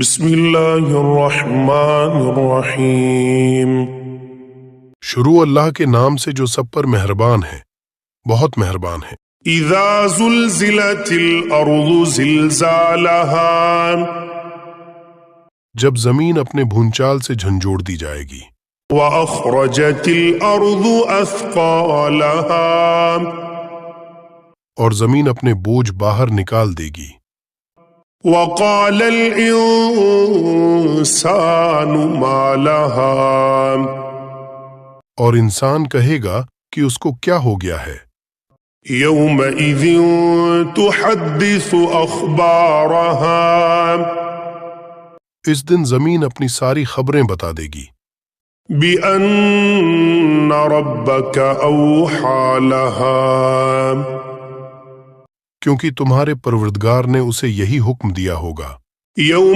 بسم اللہ الرحمن الرحیم۔ شروع اللہ کے نام سے جو سب پر مہربان ہے، بہت مہربان ہے۔ اذا زلزلت الارض زلزالها، جب زمین اپنے بھونچال سے جھنجھوڑ دی جائے گی۔ واخرجت الارض اثقالها، اور زمین اپنے بوجھ باہر نکال دے گی۔ وقال الانسان ما لها، اور انسان کہے گا کہ اس کو کیا ہو گیا ہے۔ یومئذ تحدث اخبارها، اس دن زمین اپنی ساری خبریں بتا دے گی۔ بأن ربك اوحى لها، کیونکہ تمہارے پروردگار نے اسے یہی حکم دیا ہوگا۔ یوم